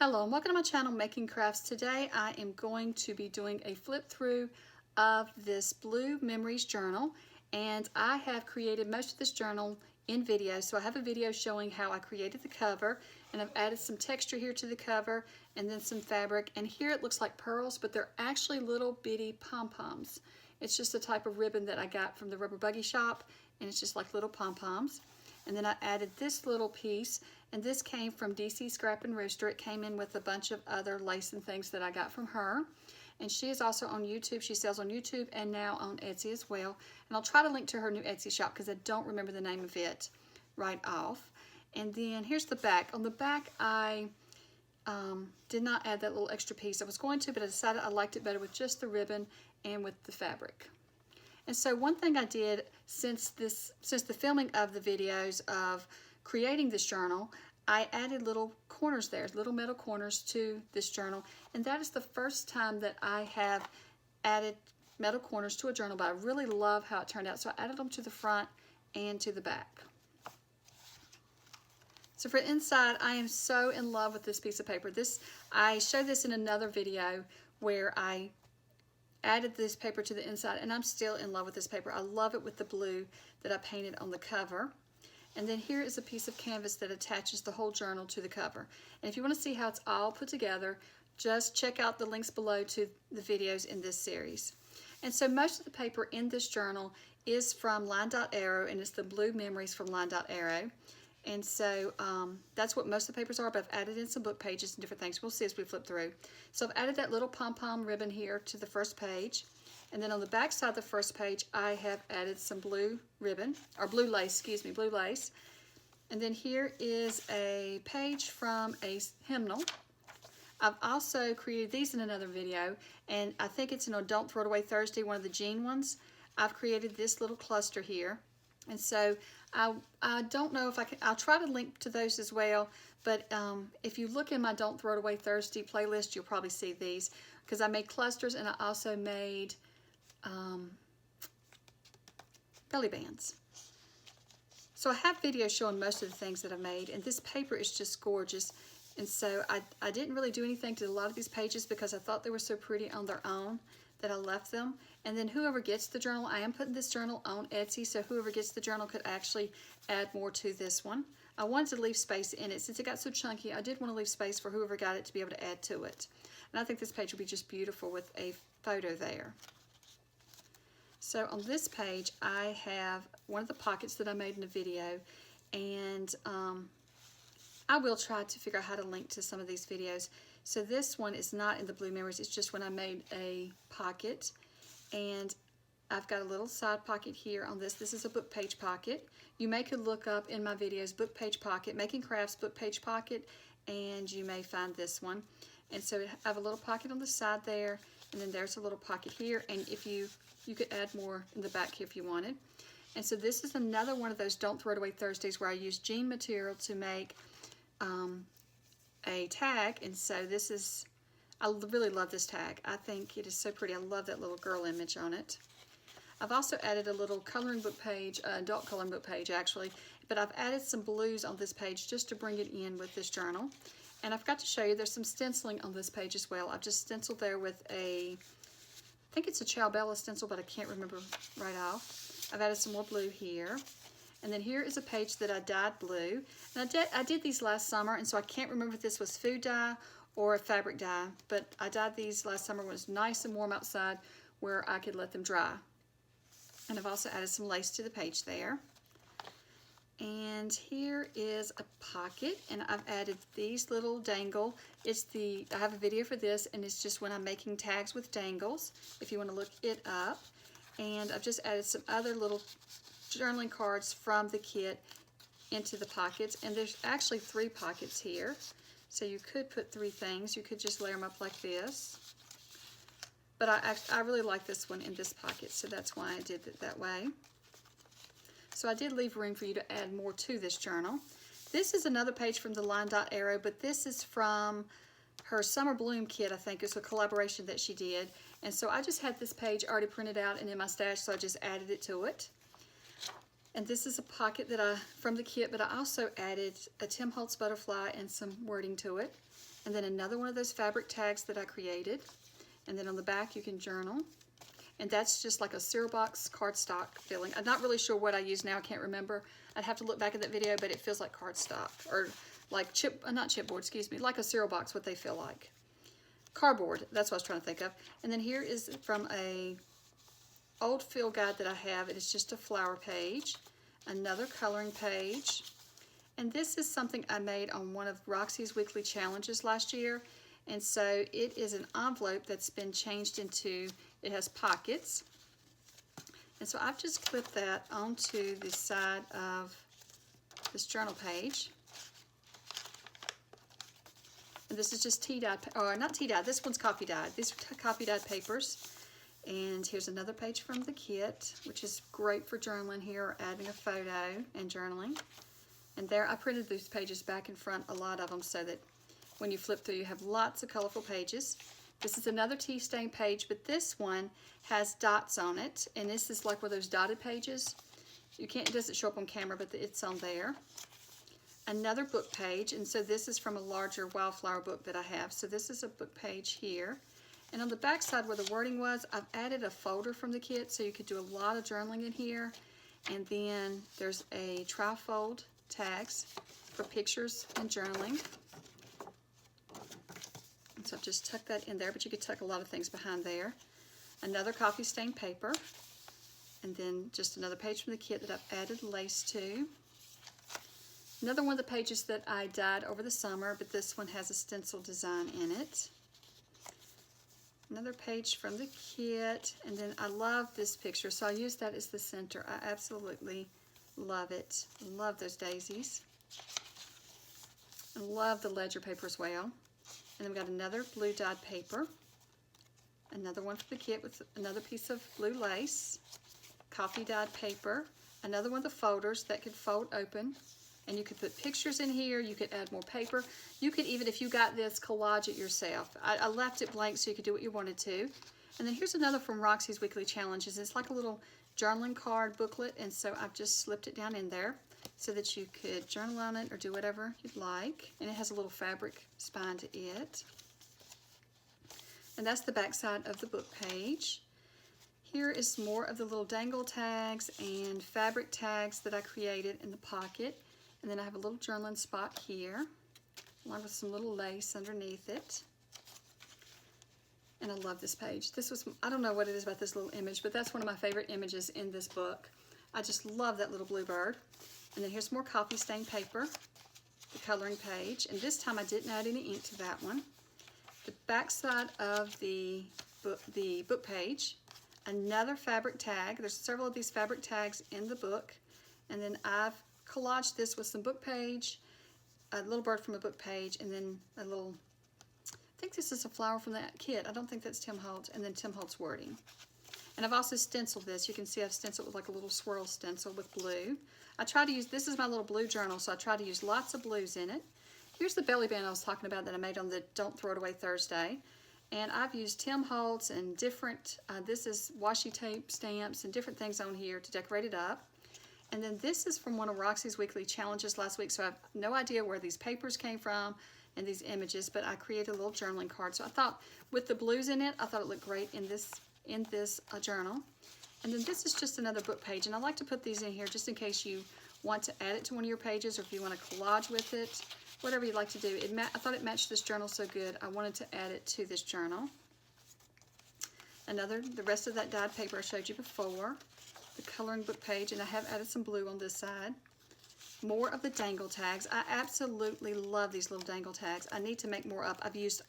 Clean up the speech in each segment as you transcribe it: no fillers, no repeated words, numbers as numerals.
Hello and welcome to my channel, Making Crafts. Today I am going to be doing a flip through of this Blue Memories journal, and I have created most of this journal in video. So I have a video showing how I created the cover, and I've added some texture here to the cover and then some fabric, and here it looks like pearls, but they're actually little bitty pom-poms. It's just a type of ribbon that I got from the Rubber Buggy shop, and it's just like little pom-poms. And then I added this little piece, and this came from DC Scrap and Rooster. It came in with a bunch of other lace and things that I got from her. And she is also on YouTube. She sells on YouTube and now on Etsy as well. And I'll try to link to her new Etsy shop because I don't remember the name of it right off. And then here's the back. On the back, I did not add that little extra piece. I was going to, but I decided I liked it better with just the ribbon and with the fabric. And so one thing I did since the filming of the videos of creating this journal, I added little corners there, little metal corners to this journal. And that is the first time that I have added metal corners to a journal, but I really love how it turned out. So I added them to the front and to the back. So for inside, I am so in love with this piece of paper. I showed this in another video where I added this paper to the inside, and I'm still in love with this paper. I love it with the blue that I painted on the cover. And then here is a piece of canvas that attaches the whole journal to the cover. And if you want to see how it's all put together, just check out the links below to the videos in this series. And so most of the paper in this journal is from Line Dot Arrow, and it's the Blue Memories from Line Dot Arrow. And so that's what most of the papers are, but I've added in some book pages and different things. We'll see as we flip through. So I've added that little pom-pom ribbon here to the first page. And then on the back side of the first page, I have added some blue ribbon, or blue lace, excuse me, blue lace. And then here is a page from a hymnal. I've also created these in another video, and I think it's in a Don't Throw It Away Thursday, one of the jean ones. I've created this little cluster here. And so I don't know if I can, I'll try to link to those as well, but if you look in my Don't Throw It Away Thursday playlist, you'll probably see these, because I made clusters and I also made belly bands. So I have videos showing most of the things that I've made, and this paper is just gorgeous. And so I didn't really do anything to a lot of these pages because I thought they were so pretty on their own that I left them. And then whoever gets the journal, I am putting this journal on Etsy, so whoever gets the journal could actually add more to this one. I wanted to leave space in it. Since it got so chunky, I did want to leave space for whoever got it to be able to add to it. And I think this page will be just beautiful with a photo there. So on this page, I have one of the pockets that I made in a video, and I will try to figure out how to link to some of these videos. So this one is not in the Blue Memories, it's just when I made a pocket. And I've got a little side pocket here on this. This is a book page pocket. You may could look up in my videos, book page pocket, Making Crafts book page pocket, and you may find this one. And so I have a little pocket on the side there, and then there's a little pocket here, and if you could add more in the back here if you wanted. And so this is another one of those Don't Throw It Away Thursdays where I use jean material to make a tag. And so this is, I really love this tag. I think it is so pretty. I love that little girl image on it. I've also added a little coloring book page, adult coloring book page actually, but I've added some blues on this page just to bring it in with this journal. And I forgot to show you, there's some stenciling on this page as well. I've just stenciled there with I think it's a Ciao Bella stencil, but I can't remember right off. I've added some more blue here. And then here is a page that I dyed blue. And I did these last summer, and so I can't remember if this was food dye or a fabric dye, but I dyed these last summer when it was nice and warm outside where I could let them dry. And I've also added some lace to the page there. And here is a pocket, and I've added these little dangle. I have a video for this, and it's just when I'm making tags with dangles, if you want to look it up. And I've just added some other little journaling cards from the kit into the pockets, and there's actually 3 pockets here. So you could put 3 things. You could just layer them up like this. But I really like this one in this pocket, so that's why I did it that way. So I did leave room for you to add more to this journal. This is another page from the Line Dot Arrow, but this is from her Summer Bloom kit, I think. It's a collaboration that she did. And so I just had this page already printed out and in my stash, so I just added it to it. And this is a pocket from the kit, but I also added a Tim Holtz butterfly and some wording to it. and then another one of those fabric tags that I created. And then on the back you can journal. And that's just like a cereal box cardstock feeling. I'm not really sure what I use now, I can't remember. I'd have to look back at that video, but it feels like cardstock, or like not chipboard, excuse me, like a cereal box, what they feel like. Cardboard, that's what I was trying to think of. And then here is from a old field guide that I have. It is just a flower page, another coloring page. And this is something I made on one of Roxy's weekly challenges last year. And so it is an envelope that's been changed into, it has pockets. And so I've just clipped that onto the side of this journal page. And this is just tea dyed, or not tea dyed, this one's coffee dyed. These are coffee dyed papers. And here's another page from the kit, which is great for journaling here, or adding a photo and journaling. And there, I printed these pages back and front, a lot of them, so that when you flip through, you have lots of colorful pages. This is another tea stain page, but this one has dots on it, and this is like one of those dotted pages. You can't, it doesn't show up on camera, but it's on there. Another book page, and so this is from a larger wildflower book that I have. So this is a book page here. And on the back side where the wording was, I've added a folder from the kit, so you could do a lot of journaling in here. And then there's a trifold tags for pictures and journaling. And so I've just tucked that in there, but you could tuck a lot of things behind there. Another coffee stained paper, and then just another page from the kit that I've added lace to. Another one of the pages that I dyed over the summer, but this one has a stencil design in it. Another page from the kit, and then I love this picture, so I use that as the center. I absolutely love it. Love those daisies. I love the ledger paper as well. And then we've got another blue dyed paper, another one for the kit with another piece of blue lace, coffee dyed paper, another one of the folders that could fold open, and you could put pictures in here, you could add more paper. You could even, if you got this, collage it yourself. I left it blank so you could do what you wanted to. And then here's another from Roxy's Weekly Challenges. It's like a little journaling card booklet, and so I've just slipped it down in there so that you could journal on it or do whatever you'd like. And it has a little fabric spine to it. And that's the back side of the book page. Here is more of the little dangle tags and fabric tags that I created in the pocket. And then I have a little journaling spot here, along with some little lace underneath it. And I love this page. This was, I don't know what it is about this little image, but that's one of my favorite images in this book. I just love that little blue bird. And then here's more coffee stained paper, the coloring page. And this time I didn't add any ink to that one. The back side of the book page, another fabric tag. There's several of these fabric tags in the book. And then I've collaged this with some book page, a little bird from a book page, and then a little, I think this is a flower from that kit. I don't think that's Tim Holtz, and then Tim Holtz wording. And I've also stenciled this. You can see I've stenciled with like a little swirl stencil with blue. I try to use, this is my little blue journal, so I try to use lots of blues in it. Here's the belly band I was talking about that I made on the Don't Throw It Away Thursday. And I've used Tim Holtz and different, this is washi tape stamps and different things on here to decorate it up. And then this is from one of Roxy's Weekly Challenges last week, so I have no idea where these papers came from and these images, but I created a little journaling card. So I thought with the blues in it, I thought it looked great in this journal. And then this is just another book page, and I like to put these in here just in case you want to add it to one of your pages, or if you want to collage with it, whatever you'd like to do. I thought it matched this journal so good, I wanted to add it to this journal. The rest of that dyed paper I showed you before. The coloring book page, and I have added some blue on this side. More of the dangle tags. I absolutely love these little dangle tags. I need to make more up. I've used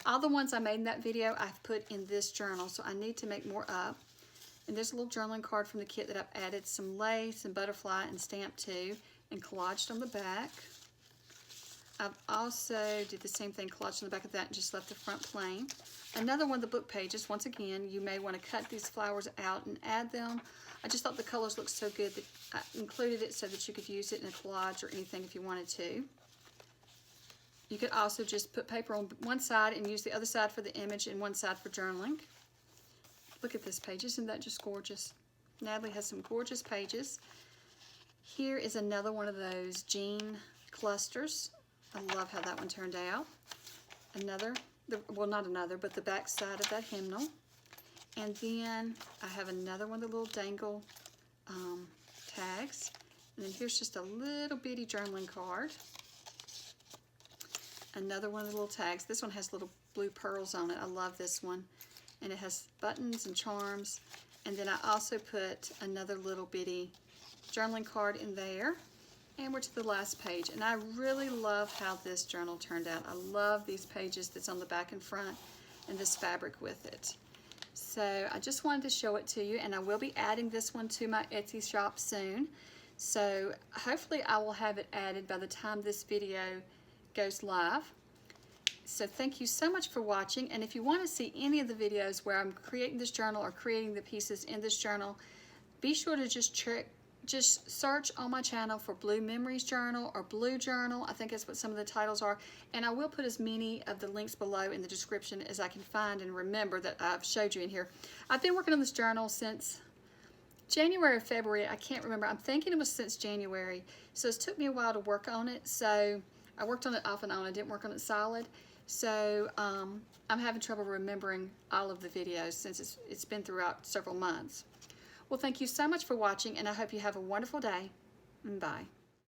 all the ones I made in that video I've put in this journal, so I need to make more up. And there's a little journaling card from the kit that I've added some lace and butterfly and stamped to and collaged on the back. I've also did the same thing, collaged on the back of that and just left the front plain. Another one of the book pages, once again, you may want to cut these flowers out and add them. I just thought the colors looked so good that I included it so that you could use it in a collage or anything if you wanted to. You could also just put paper on one side and use the other side for the image and one side for journaling. Look at this page, isn't that just gorgeous? Natalie has some gorgeous pages. Here is another one of those jean clusters. I love how that one turned out. another, well, not another, but the back side of that hymnal. And then I have another one of the little dangle tags. And then here's just a little bitty journaling card. Another one of the little tags. This one has little blue pearls on it. I love this one. And it has buttons and charms. And then I also put another little bitty journaling card in there. And we're to the last page. And I really love how this journal turned out. I love these pages that's on the back and front and this fabric with it. So I just wanted to show it to you, and I will be adding this one to my Etsy shop soon. So hopefully I will have it added by the time this video goes live. So thank you so much for watching, and if you want to see any of the videos where I'm creating this journal or creating the pieces in this journal, be sure to just search on my channel for Blue Memories Journal or Blue Journal. I think that's what some of the titles are. And I will put as many of the links below in the description as I can find and remember that I've showed you in here. I've been working on this journal since January or February. I can't remember. I'm thinking it was since January. So it took me a while to work on it. So I worked on it off and on. I didn't work on it solid. So I'm having trouble remembering all of the videos since it's been throughout several months. Well, thank you so much for watching, and I hope you have a wonderful day. Bye.